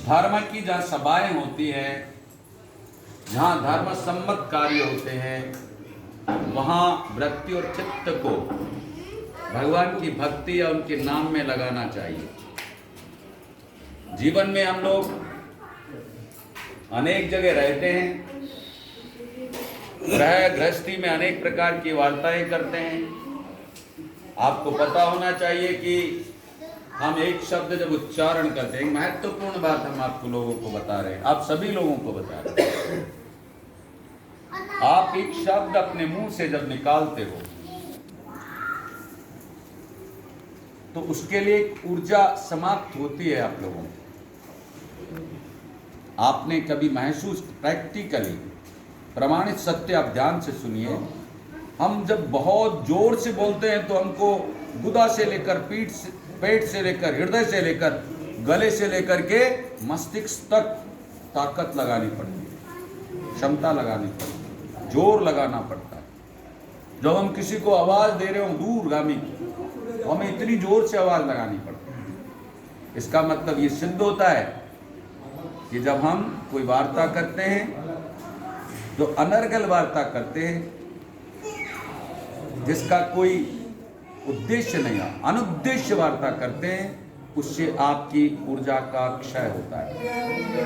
धर्म की जहाँ सभाएं होती हैं, जहाँ धर्म सम्मत कार्य होते हैं, वहाँ वृत्ति और चित्त को भगवान की भक्ति या उनके नाम में लगाना चाहिए। जीवन में हम लोग अनेक जगह रहते हैं, गृहस्थी में अनेक प्रकार की वार्ताएं करते हैं। आपको पता होना चाहिए कि हम एक शब्द जब उच्चारण करते हैं, महत्वपूर्ण बात हम आपको लोगों को बता रहे हैं, आप सभी लोगों को बता रहे हैं। आप एक शब्द अपने मुंह से जब निकालते हो तो उसके लिए एक ऊर्जा समाप्त होती है आप लोगों को। आपने कभी महसूस, प्रैक्टिकली प्रमाणित सत्य आप ध्यान से सुनिए, हम जब बहुत जोर से बोलते हैं तो हमको गुदा से लेकर पेट से लेकर हृदय से लेकर गले से लेकर के मस्तिष्क तक ताकत लगानी पड़ती है, क्षमता लगानी पड़ती है, जोर लगाना पड़ता है। जब हम किसी को आवाज दे रहे हो दूरगामी, तो हमें इतनी जोर से आवाज लगानी पड़ती है। इसका मतलब ये सिद्ध होता है कि जब हम कोई वार्ता करते हैं, जो अनर्गल वार्ता करते हैं, जिसका कोई उद्देश्य नहीं है, अनुद्देश्य वार्ता करते हैं, उससे आपकी ऊर्जा का क्षय होता है।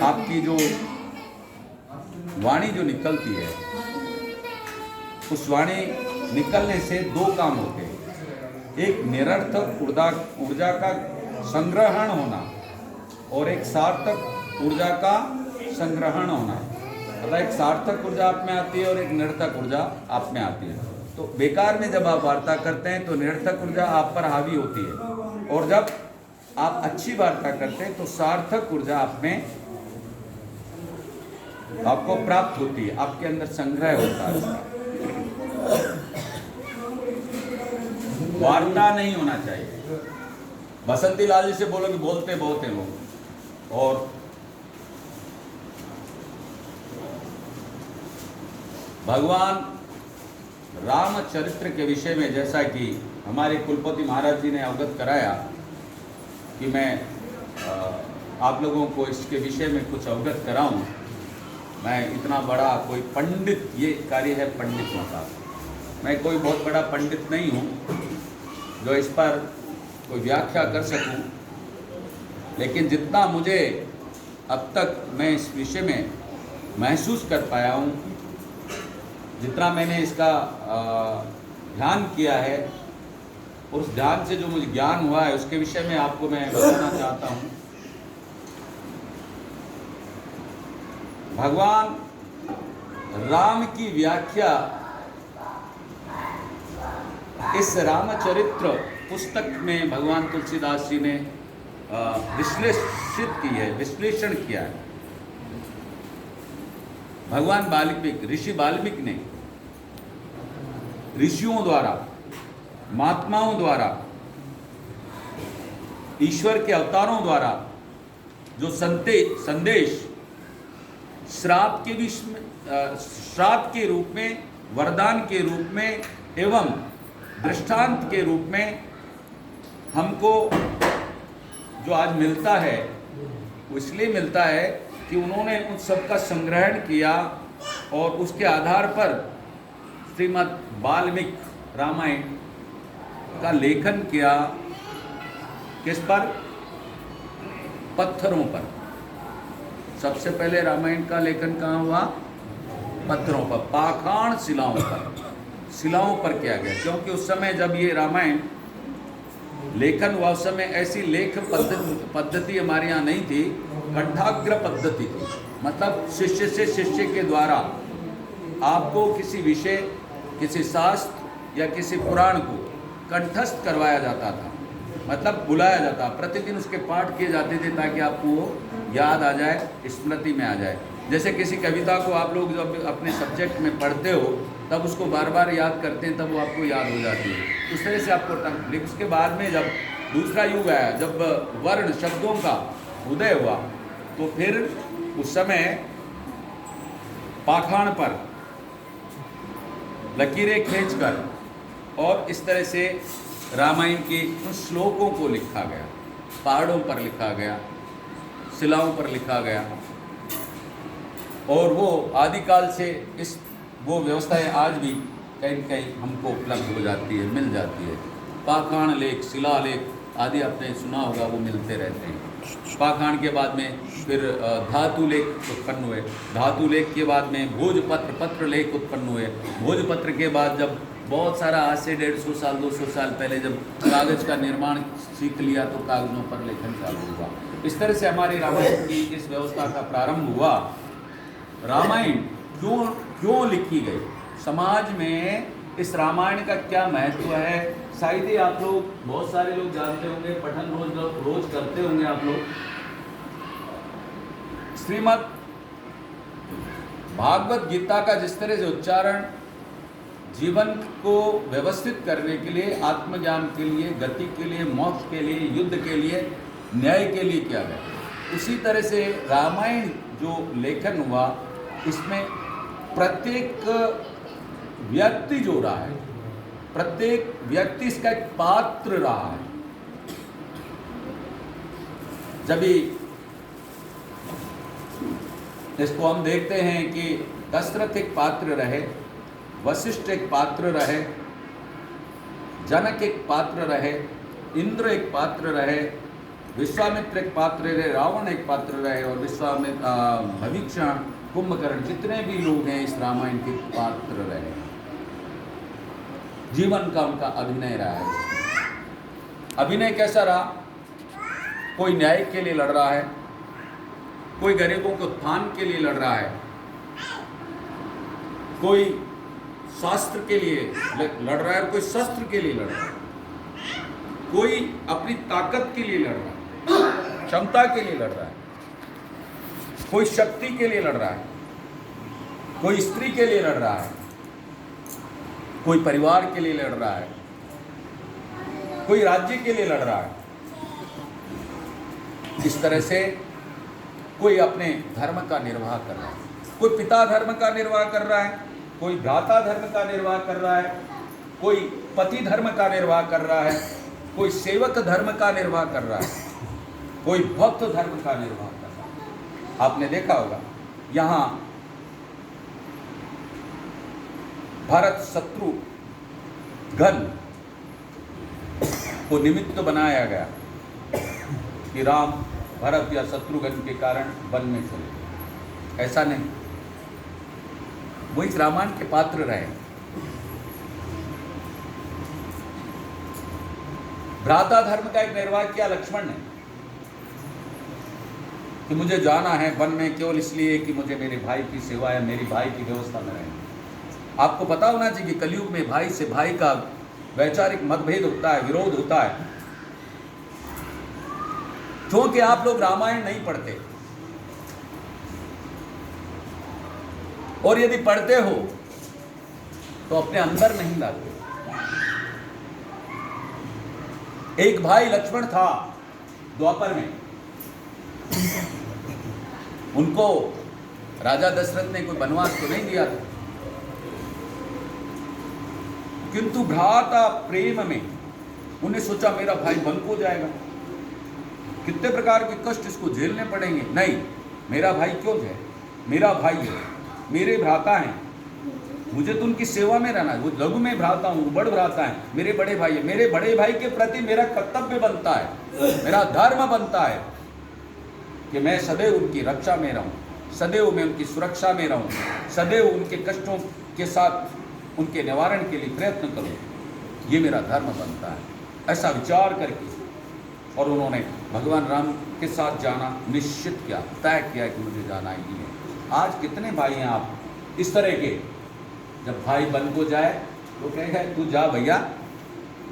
आपकी जो वाणी जो निकलती है, उस वाणी निकलने से दो काम होते हैं। एक निरर्थक ऊर्जा का संग्रहण होना और एक सार्थक ऊर्जा का संग्रहण होना। मतलब एक सार्थक ऊर्जा आप में आती है और एक निरर्थक ऊर्जा आप में आती है। तो बेकार में जब आप वार्ता करते हैं तो निरर्थक ऊर्जा आप पर हावी होती है, और जब आप अच्छी वार्ता करते हैं तो सार्थक ऊर्जा आप में आपको प्राप्त होती है, आपके अंदर संग्रह होता है उसका। वार्ता नहीं होना चाहिए। बसंती लाल जी से बोलो कि बोलते बहुत हैं लोग। और भगवान रामचरित्र के विषय में जैसा कि हमारे कुलपति महाराज जी ने अवगत कराया कि मैं आप लोगों को इसके विषय में कुछ अवगत कराऊं। मैं इतना बड़ा कोई पंडित, ये कार्य है पंडितों का, मैं कोई बहुत बड़ा पंडित नहीं हूँ जो इस पर कोई व्याख्या कर सकूं, लेकिन जितना मुझे अब तक मैं इस विषय में महसूस कर पाया हूँ, जितना मैंने इसका ध्यान किया है, उस ध्यान से जो मुझे ज्ञान हुआ है उसके विषय में आपको मैं बताना चाहता हूँ। भगवान राम की व्याख्या इस रामचरित्र पुस्तक में भगवान तुलसीदास जी ने विश्लेषित की है, विश्लेषण किया है। भगवान वाल्मीकि, ऋषि वाल्मीकि ने ऋषियों द्वारा, महात्माओं द्वारा, ईश्वर के अवतारों द्वारा जो संदेश श्राप के रूप में, वरदान के रूप में एवं दृष्टांत के रूप में हमको जो आज मिलता है, वो इसलिए मिलता है कि उन्होंने उन सब का संग्रहण किया और उसके आधार पर श्रीमद् वाल्मीकि रामायण का लेखन किया। किस पर? पत्थरों पर। सबसे पहले रामायण का लेखन कहाँ हुआ? पत्थरों पर, पाषाण शिलाओं पर किया गया। क्योंकि उस समय जब ये रामायण लेखन हुआ, उस समय ऐसी लेख पद्धति हमारे यहाँ नहीं थी, कंठाग्र पद्धति थी। मतलब शिष्य से शिष्य के द्वारा आपको किसी विषय, किसी शास्त्र या किसी पुराण को कंठस्थ करवाया जाता था, मतलब बुलाया जाता, प्रतिदिन उसके पाठ किए जाते थे ताकि आपको याद आ जाए, स्मृति में आ जाए। जैसे किसी कविता को आप लोग जब अपने सब्जेक्ट में पढ़ते हो तब उसको बार बार याद करते हैं, तब वो आपको याद हो जाती है। उस तरह से आपको लेकिन उसके बाद में जब दूसरा युग आया, जब वर्ण शब्दों का उदय हुआ, तो फिर उस समय पाषाण पर लकीरें खींचकर और इस तरह से रामायण के उन श्लोकों को लिखा गया, पहाड़ों पर लिखा गया, शिलाओं पर लिखा गया। और वो आदिकाल से वो व्यवस्थाएं आज भी कहीं न कहीं हमको उपलब्ध हो जाती है, मिल जाती है। पाषाण लेख, शिलालेख आदि आपने सुना होगा, वो मिलते रहते हैं। पाषाण के बाद में फिर धातु लेख उत्पन्न हुए। धातु लेख के बाद में भोजपत्र, पत्र लेख उत्पन्न हुए। भोजपत्र के बाद जब बहुत सारा आज से 150 साल 200 साल पहले जब कागज़ का निर्माण सीख लिया तो कागज़ों पर लेखन चालू हुआ। इस तरह से हमारी रामायण की इस व्यवस्था का प्रारंभ हुआ। रामायण क्यों लिखी गई, समाज में इस रामायण का क्या महत्व है, शायद ही आप लोग, बहुत सारे लोग जानते होंगे, पठन रोज करते होंगे आप लोग। श्रीमद् भागवत गीता का जिस तरह से उच्चारण जीवन को व्यवस्थित करने के लिए, आत्मज्ञान के लिए, गति के लिए, मोक्ष के लिए, युद्ध के लिए, न्याय के लिए किया गया, उसी तरह से रामायण जो लेखन हुआ, इसमें प्रत्येक व्यक्ति जो रहा है, प्रत्येक व्यक्ति इसका एक पात्र रहा है। जब इसको हम देखते हैं कि दशरथ एक पात्र रहे, वशिष्ठ एक पात्र रहे, जनक एक पात्र रहे, इंद्र एक पात्र रहे, विश्वामित्र एक पात्र रहे, रावण एक पात्र रहे, और भविष्यण, कुंभकर्ण, जितने भी लोग हैं इस रामायण के पात्र रहे। जीवन का उनका अभिनय रहा है। अभिनय कैसा रहा? कोई न्याय के लिए लड़ रहा है, कोई गरीबों के उत्थान के लिए लड़ रहा है, कोई शास्त्र के लिए लड़ रहा है और कोई शस्त्र के लिए लड़ रहा है, कोई अपनी ताकत के लिए लड़ रहा है, क्षमता के लिए लड़ रहा है, कोई शक्ति के लिए लड़ रहा है, कोई स्त्री के लिए लड़ रहा है, कोई परिवार के लिए लड़ रहा है, कोई राज्य के लिए लड़ रहा है। इस तरह से कोई अपने धर्म का निर्वाह कर रहा है, कोई पिता धर्म का निर्वाह कर रहा है, कोई भ्राता धर्म का निर्वाह कर रहा है, कोई पति धर्म का निर्वाह कर रहा है, कोई सेवक धर्म का निर्वाह कर रहा है, कोई भक्त धर्म का निर्वाह कर रहा है। आपने देखा होगा यहाँ भरत शत्रुघ्न को निमित्त बनाया गया कि राम भरत या शत्रुघ्न के कारण वन में चले। ऐसा नहीं, वो इस रामायण के पात्र रहे। भ्राता धर्म का एक निर्वाह किया लक्ष्मण ने कि मुझे जाना है वन में केवल इसलिए कि मुझे मेरे भाई की सेवा या मेरी भाई की व्यवस्था में रहना। आपको पता होना चाहिए कि कलयुग में भाई से भाई का वैचारिक मतभेद होता है, विरोध होता है, क्योंकि आप लोग रामायण नहीं पढ़ते, और यदि पढ़ते हो तो अपने अंदर नहीं लाते। एक भाई लक्ष्मण था द्वापर में, उनको राजा दशरथ ने कोई वनवास तो नहीं दिया था, किंतु भ्राता प्रेम में उन्हें सोचा मेरा भाई वन को जाएगा, कितने प्रकार के कष्ट इसको झेलने पड़ेंगे। नहीं, मेरा भाई क्यों जाए, मेरा भाई है, मेरे भ्राता हैं, मुझे तो उनकी सेवा में रहना है। वो लघु में भ्राता हूँ, बड़ भ्राता है, मेरे बड़े भाई है, मेरे बड़े भाई के प्रति मेरा कर्तव्य बनता है, मेरा धर्म बनता है कि मैं सदैव उनकी रक्षा में रहूं, सदैव मैं उनकी सुरक्षा में रहूं, सदैव उनके कष्टों के साथ उनके निवारण के लिए प्रयत्न करूं, ये मेरा धर्म बनता है। ऐसा विचार करके और उन्होंने भगवान राम के साथ जाना निश्चित किया, तय किया कि मुझे जाना ही है। आज कितने भाई हैं आप इस तरह के, जब भाई वन को जाए तो कहेगा तू जा भैया,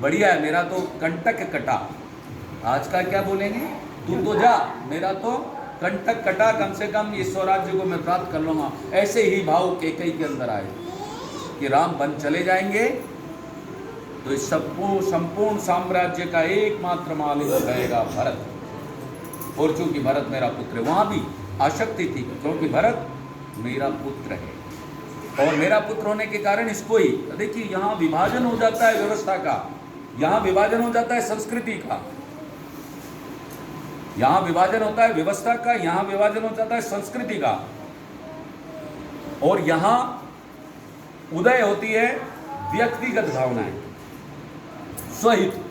बढ़िया है, मेरा तो कंटक कटा। आज का क्या बोलेंगे, तू तो जा, मेरा तो कंटक कटा, कम से कम इस स्वराज्य को मैं प्राप्त कर लूँगा। ऐसे ही भाव कैकेयी के अंदर आए कि राम वन चले जाएंगे तो इस संपूर्ण साम्राज्य का एकमात्र मालिक रहेगा भरत। और चूंकि भरत मेरा पुत्र है, वहाँ भी आसक्ति थी, क्योंकि भरत मेरा पुत्र है और मेरा पुत्र होने के कारण इसको ही, देखिए यहाँ विभाजन हो जाता है व्यवस्था का, यहाँ विभाजन हो जाता है संस्कृति का। यहाँ विभाजन होता है व्यवस्था का, यहाँ विभाजन हो जाता है संस्कृति का, और यहाँ उदय होती है व्यक्तिगत भावनाएं, स्वहित।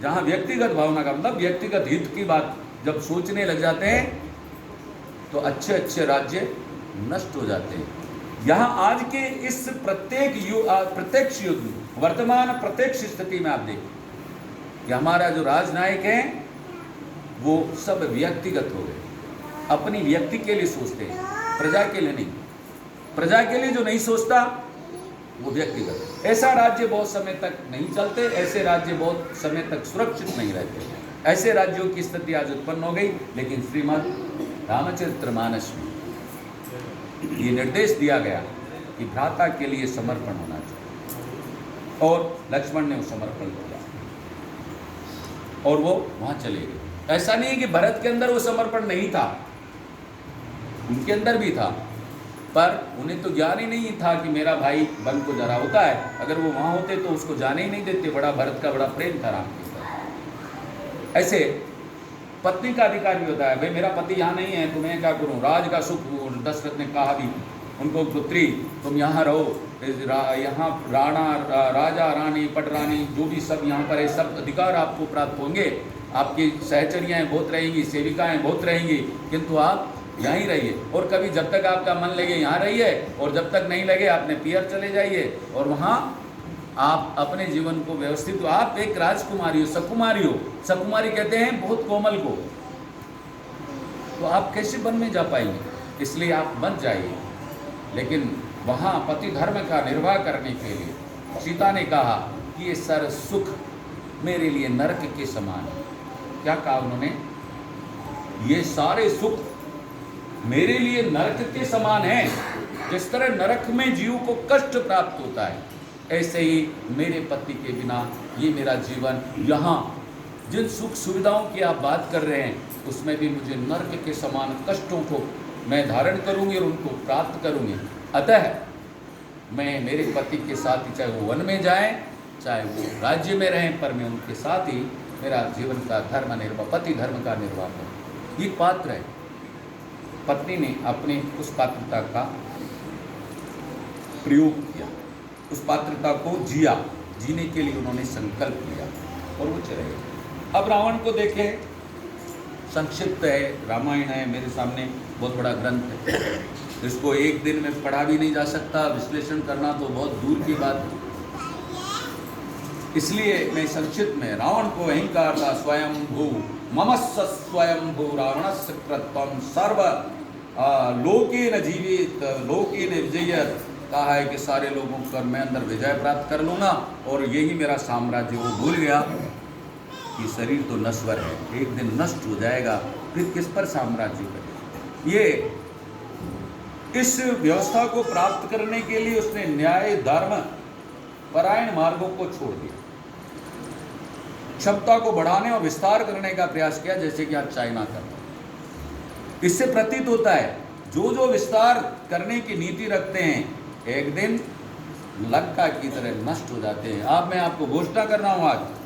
जहाँ व्यक्तिगत भावना का मतलब व्यक्तिगत हित की बात जब सोचने लग जाते हैं तो अच्छे अच्छे राज्य नष्ट हो जाते हैं। यहाँ आज के इस प्रत्यक्ष युद्ध, वर्तमान प्रत्यक्ष स्थिति में आप देखें कि हमारा जो राजनायक है वो सब व्यक्तिगत हो गए, अपनी व्यक्ति के लिए सोचते हैं, प्रजा के लिए नहीं। प्रजा के लिए जो नहीं सोचता वो व्यक्तिगत। ऐसा राज्य बहुत समय तक नहीं चलते, ऐसे राज्य बहुत समय तक सुरक्षित नहीं रहते। ऐसे राज्यों की स्थिति आज उत्पन्न हो गई। लेकिन श्रीमद् रामचरितमानस में ये निर्देश दिया गया कि भ्राता के लिए समर्पण होना चाहिए, और लक्ष्मण ने वो समर्पण किया और वो वहां चले गए। ऐसा नहीं है कि भरत के अंदर वो समर्पण नहीं था, उनके अंदर भी था, पर उन्हें तो ज्ञान ही नहीं था कि मेरा भाई वन को जरा होता है। अगर वो वहां होते तो उसको जाने ही नहीं देते। बड़ा भरत का बड़ा प्रेम था राम के साथ। ऐसे पत्नी का अधिकार भी होता है, भाई मेरा पति यहाँ नहीं है तो मैं क्या करूँ, राज का सुख। दशरथ ने कहा भी उनको, पुत्री तुम यहाँ रहो, यहाँ राजा रानी पटरानी जो भी सब यहाँ पर है, सब अधिकार आपको प्राप्त होंगे, आपकी सहचरियाँ बहुत रहेंगी, सेविकाएं बहुत रहेंगी, किंतु आप यहीं रहिए। और कभी जब तक आपका मन लगे यहाँ रहिए, और जब तक नहीं लगे अपने पियर चले जाइए, और वहाँ आप अपने जीवन को व्यवस्थित। आप एक राजकुमारी हो, सकुमारी हो। सकुमारी कहते हैं बहुत कोमल को, तो आप कैसे वन में जा पाएंगे? इसलिए आप बच जाइए। लेकिन वहाँ पति धर्म का निर्वाह करने के लिए सीता ने कहा कि ये सारा सुख मेरे लिए नरक के समान है। क्या कहा उन्होंने? ये सारे सुख मेरे लिए नरक के समान है। जिस तरह नरक में जीव को कष्ट प्राप्त होता है, ऐसे ही मेरे पति के बिना ये मेरा जीवन, यहाँ जिन सुख सुविधाओं की आप बात कर रहे हैं उसमें भी मुझे नरक के समान कष्टों को मैं धारण करूंगी और उनको प्राप्त करूंगी। अतः मैं मेरे पति के साथ ही, चाहे वो वन में जाएं चाहे वो राज्य में रहें, पर मैं उनके साथ ही मेरा जीवन का धर्म निर्वाह, पति धर्म का निर्वाह करूँ। ये पात्र है। पत्नी ने अपने उस पात्रता का प्रयोग किया, उस पात्रता को जिया, जीने के लिए उन्होंने संकल्प लिया और वो चले गए। अब रावण को देखें, संक्षिप्त है, रामायण है मेरे सामने, बहुत बड़ा ग्रंथ है, इसको एक दिन में पढ़ा भी नहीं जा सकता, विश्लेषण करना तो बहुत दूर की बात है। इसलिए मैं संक्षिप्त में, रावण को अहंकार था, स्वयं भू ममस्स स्वयं भू रावणस्य कृत्वं सर्व लोकेन जीवित लोकेन विजयत। कहा है कि सारे लोगों पर मैं अंदर विजय प्राप्त कर लूँगा और यही मेरा साम्राज्य। वो भूल गया कि शरीर तो नश्वर है, एक दिन नष्ट हो जाएगा, फिर किस पर साम्राज्य करेगा। ये इस व्यवस्था को प्राप्त करने के लिए उसने न्याय धर्म परायण मार्गों को छोड़ दिया, क्षमता को बढ़ाने और विस्तार करने का प्रयास किया, जैसे कि आज चाइना करता है। इससे प्रतीत होता है जो जो विस्तार करने की नीति रखते हैं एक दिन लंका की तरह नष्ट हो जाते हैं। अब मैं आपको घोषणा कर रहा हूँ आज